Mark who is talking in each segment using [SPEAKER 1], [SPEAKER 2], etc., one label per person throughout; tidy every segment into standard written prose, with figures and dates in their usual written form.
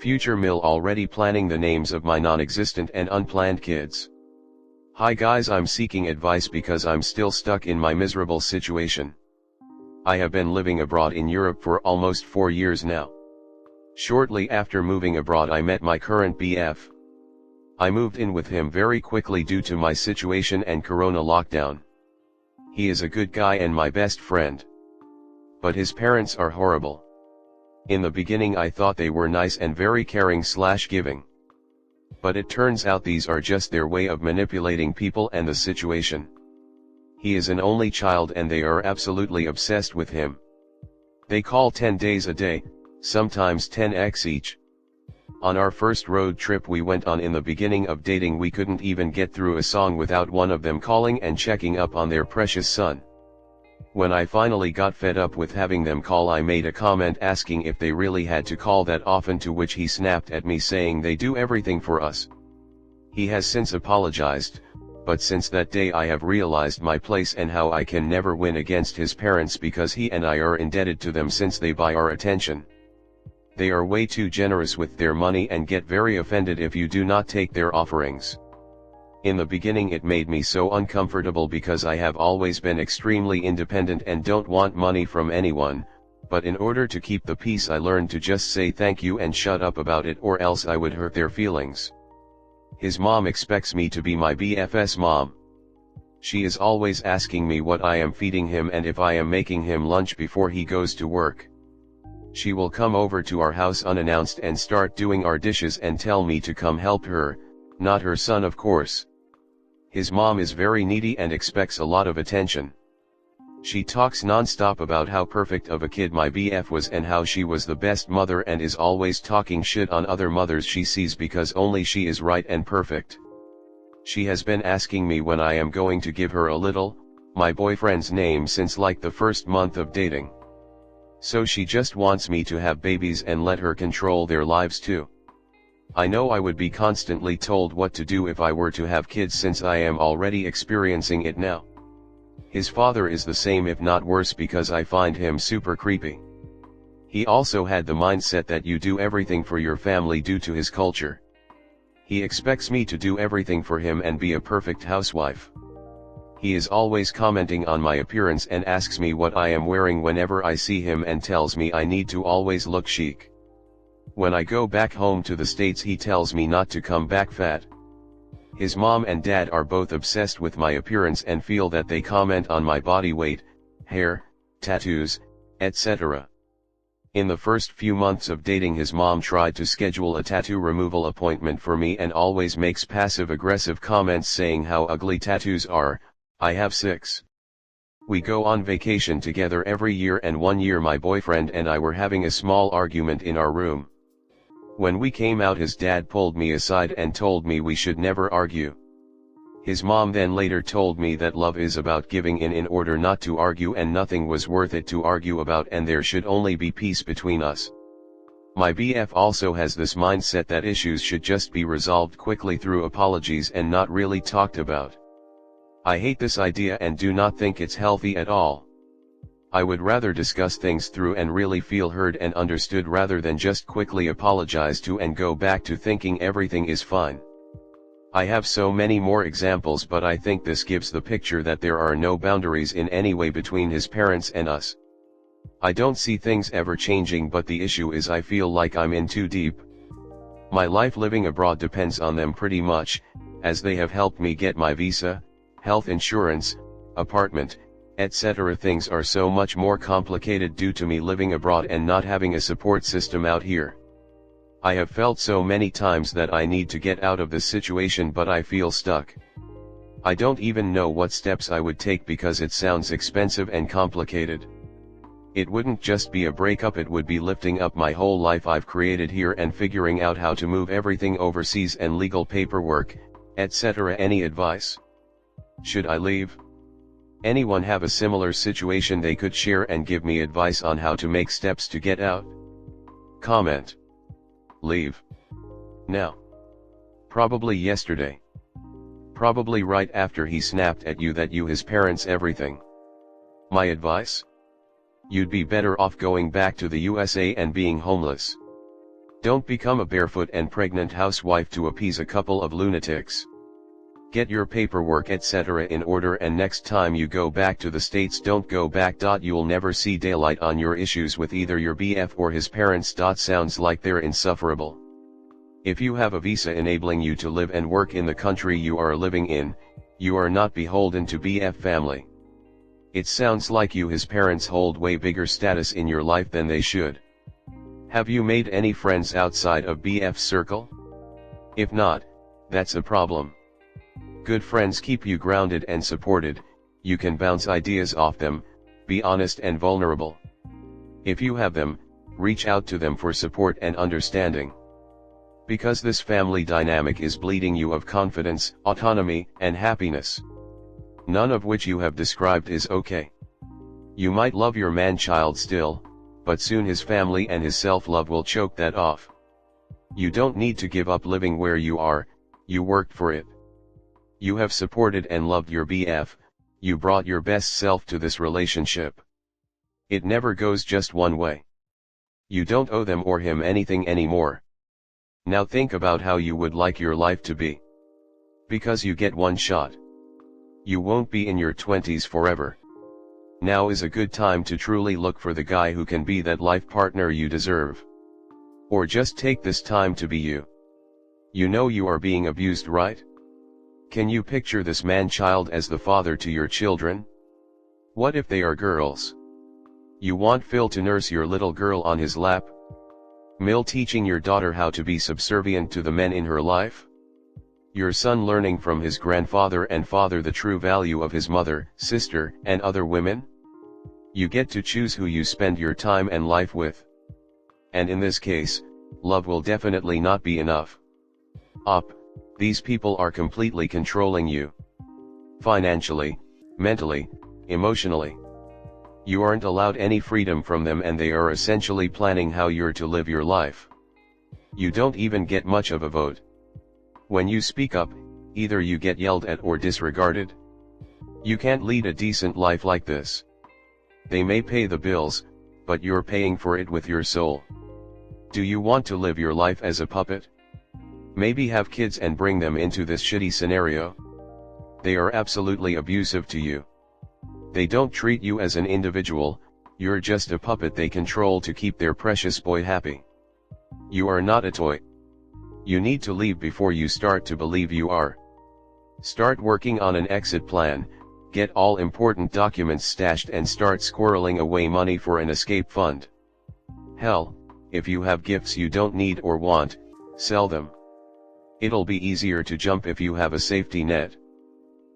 [SPEAKER 1] Future Mill already planning the names of my non-existent and unplanned kids. Hi guys, I'm seeking advice because I'm still stuck in my miserable situation. I have been living abroad in Europe for almost 4 years now. Shortly after moving abroad I met my current BF. I moved in with him very quickly due to my situation and corona lockdown. He is a good guy and my best friend. But his parents are horrible. In the beginning I thought they were nice and very caring/giving. But it turns out these are just their way of manipulating people and the situation. He is an only child and they are absolutely obsessed with him. They call 10 days a day, sometimes 10x each. On our first road trip we went on in the beginning of dating, we couldn't even get through a song without one of them calling and checking up on their precious son. When I finally got fed up with having them call, I made a comment asking if they really had to call that often, to which he snapped at me saying they do everything for us. He has since apologized, but since that day I have realized my place and how I can never win against his parents because he and I are indebted to them since they buy our attention. They are way too generous with their money and get very offended if you do not take their offerings. In the beginning it made me so uncomfortable because I have always been extremely independent and don't want money from anyone, but in order to keep the peace I learned to just say thank you and shut up about it, or else I would hurt their feelings. His mom expects me to be my BF's mom. She is always asking me what I am feeding him and if I am making him lunch before he goes to work. She will come over to our house unannounced and start doing our dishes and tell me to come help her, not her son of course. His mom is very needy and expects a lot of attention. She talks non-stop about how perfect of a kid my BF was and how she was the best mother, and is always talking shit on other mothers she sees because only she is right and perfect. She has been asking me when I am going to give her a little, my boyfriend's name since like the first month of dating. So she just wants me to have babies and let her control their lives too. I know I would be constantly told what to do if I were to have kids, since I am already experiencing it now. His father is the same if not worse because I find him super creepy. He also had the mindset that you do everything for your family due to his culture. He expects me to do everything for him and be a perfect housewife. He is always commenting on my appearance and asks me what I am wearing whenever I see him and tells me I need to always look chic. When I go back home to the States he tells me not to come back fat. His mom and dad are both obsessed with my appearance and feel that they comment on my body weight, hair, tattoos, etc. In the first few months of dating his mom tried to schedule a tattoo removal appointment for me and always makes passive-aggressive comments saying how ugly tattoos are. I have 6. We go on vacation together every year, and one year my boyfriend and I were having a small argument in our room. When we came out his dad pulled me aside and told me we should never argue. His mom then later told me that love is about giving in order not to argue, and nothing was worth it to argue about, and there should only be peace between us. My BF also has this mindset that issues should just be resolved quickly through apologies and not really talked about. I hate this idea and do not think it's healthy at all. I would rather discuss things through and really feel heard and understood rather than just quickly apologize to and go back to thinking everything is fine. I have so many more examples, but I think this gives the picture that there are no boundaries in any way between his parents and us. I don't see things ever changing, but the issue is I feel like I'm in too deep. My life living abroad depends on them pretty much, as they have helped me get my visa, health insurance, apartment, etc. Things are so much more complicated due to me living abroad and not having a support system out here. I have felt so many times that I need to get out of this situation, but I feel stuck. I don't even know what steps I would take because it sounds expensive and complicated. It wouldn't just be a breakup, it would be lifting up my whole life I've created here and figuring out how to move everything overseas and legal paperwork, etc. Any advice? Should I leave? Anyone have a similar situation they could share and give me advice on how to make steps to get out? Comment. Leave. Now. Probably yesterday. Probably right after he snapped at you that you his parents everything. My advice? You'd be better off going back to the USA and being homeless. Don't become a barefoot and pregnant housewife to appease a couple of lunatics. Get your paperwork etc. in order, and next time you go back to the States don't go back. You'll never see daylight on your issues with either your BF or his parents. Sounds like they're insufferable. If you have a visa enabling you to live and work in the country you are living in, you are not beholden to BF family. It sounds like his parents hold way bigger status in your life than they should. Have you made any friends outside of BF circle? If not, that's a problem. Good friends keep you grounded and supported, you can bounce ideas off them, be honest and vulnerable. If you have them, reach out to them for support and understanding. Because this family dynamic is bleeding you of confidence, autonomy, and happiness. None of which you have described is okay. You might love your man-child still, but soon his family and his self-love will choke that off. You don't need to give up living where you are, you worked for it. You have supported and loved your BF, you brought your best self to this relationship. It never goes just one way. You don't owe them or him anything anymore. Now think about how you would like your life to be. Because you get one shot. You won't be in your 20s forever. Now is a good time to truly look for the guy who can be that life partner you deserve. Or just take this time to be you. You know you are being abused, right? Can you picture this man-child as the father to your children? What if they are girls? You want Phil to nurse your little girl on his lap? Mill teaching your daughter how to be subservient to the men in her life? Your son learning from his grandfather and father the true value of his mother, sister, and other women? You get to choose who you spend your time and life with. And in this case, love will definitely not be enough. These people are completely controlling you. Financially, mentally, emotionally. You aren't allowed any freedom from them, and they are essentially planning how you're to live your life. You don't even get much of a vote. When you speak up, either you get yelled at or disregarded. You can't lead a decent life like this. They may pay the bills, but you're paying for it with your soul. Do you want to live your life as a puppet? Maybe have kids and bring them into this shitty scenario? They are absolutely abusive to you. They don't treat you as an individual, you're just a puppet they control to keep their precious boy happy. You are not a toy. You need to leave before you start to believe you are. Start working on an exit plan, get all important documents stashed and start squirreling away money for an escape fund. Hell, if you have gifts you don't need or want, sell them. It'll be easier to jump if you have a safety net.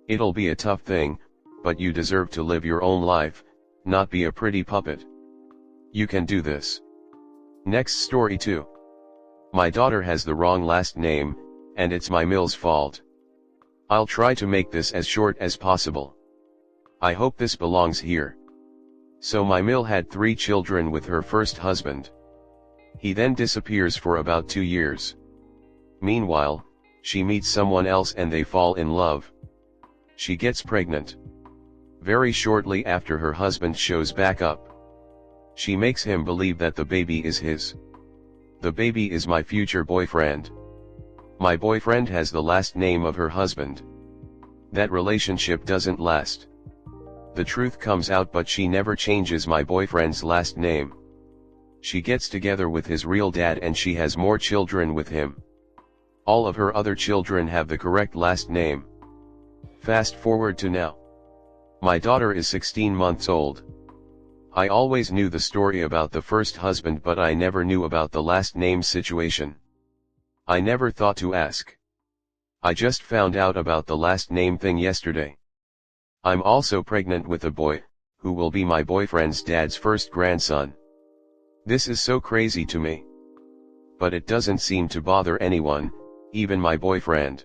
[SPEAKER 1] It'll be a tough thing, but you deserve to live your own life, not be a pretty puppet. You can do this. Next story 2. My daughter has the wrong last name, and it's my Mill's fault. I'll try to make this as short as possible. I hope this belongs here. So my Mill had 3 children with her first husband. He then disappears for about 2 years. Meanwhile, she meets someone else and they fall in love. She gets pregnant. Very shortly after, her husband shows back up. She makes him believe that the baby is his. The baby is my future boyfriend. My boyfriend has the last name of her husband. That relationship doesn't last. The truth comes out, but she never changes my boyfriend's last name. She gets together with his real dad and she has more children with him. All of her other children have the correct last name. Fast forward to now. My daughter is 16 months old. I always knew the story about the first husband, but I never knew about the last name situation. I never thought to ask. I just found out about the last name thing yesterday. I'm also pregnant with a boy, who will be my boyfriend's dad's first grandson. This is so crazy to me. But it doesn't seem to bother anyone, even my boyfriend.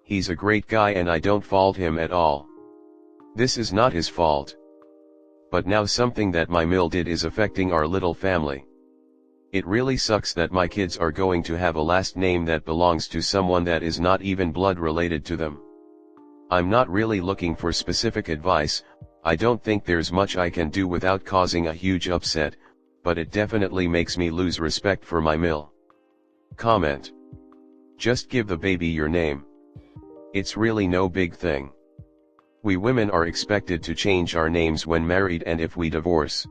[SPEAKER 1] He's a great guy and I don't fault him at all. This is not his fault. But now something that my Mill did is affecting our little family. It really sucks that my kids are going to have a last name that belongs to someone that is not even blood related to them. I'm not really looking for specific advice. I don't think there's much I can do without causing a huge upset, but it definitely makes me lose respect for my Mill. Comment. Just give the baby your name. It's really no big thing. We women are expected to change our names when married and if we divorce.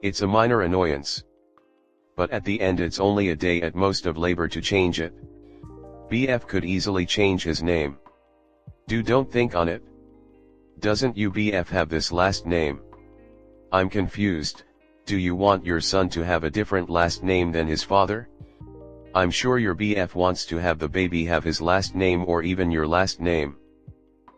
[SPEAKER 1] It's a minor annoyance. But at the end it's only a day at most of labor to change it. BF could easily change his name. Don't think on it. Doesn't your BF have this last name? I'm confused. Do you want your son to have a different last name than his father? I'm sure your BF wants to have the baby have his last name or even your last name.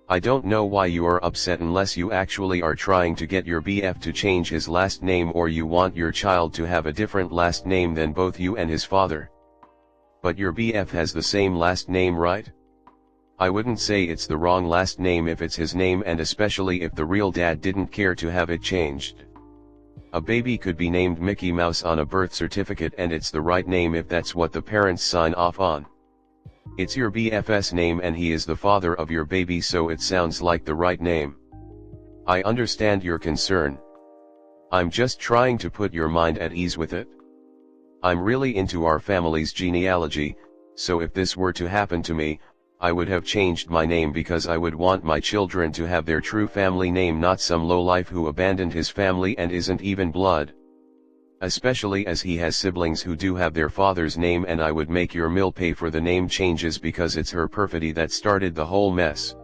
[SPEAKER 1] I don't know why you are upset unless you actually are trying to get your BF to change his last name or you want your child to have a different last name than both you and his father. But your BF has the same last name, right? I wouldn't say it's the wrong last name if it's his name, and especially if the real dad didn't care to have it changed. A baby could be named Mickey Mouse on a birth certificate and it's the right name if that's what the parents sign off on. It's your BF's name and he is the father of your baby, so it sounds like the right name. I understand your concern. I'm just trying to put your mind at ease with it. I'm really into our family's genealogy, so if this were to happen to me, I would have changed my name because I would want my children to have their true family name, not some lowlife who abandoned his family and isn't even blood. Especially as he has siblings who do have their father's name, and I would make your mill pay for the name changes because it's her perfidy that started the whole mess.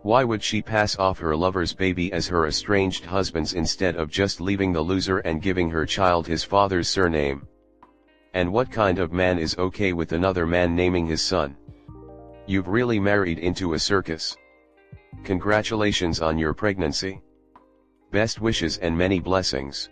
[SPEAKER 1] Why would she pass off her lover's baby as her estranged husband's instead of just leaving the loser and giving her child his father's surname? And what kind of man is okay with another man naming his son? You've really married into a circus. Congratulations on your pregnancy. Best wishes and many blessings.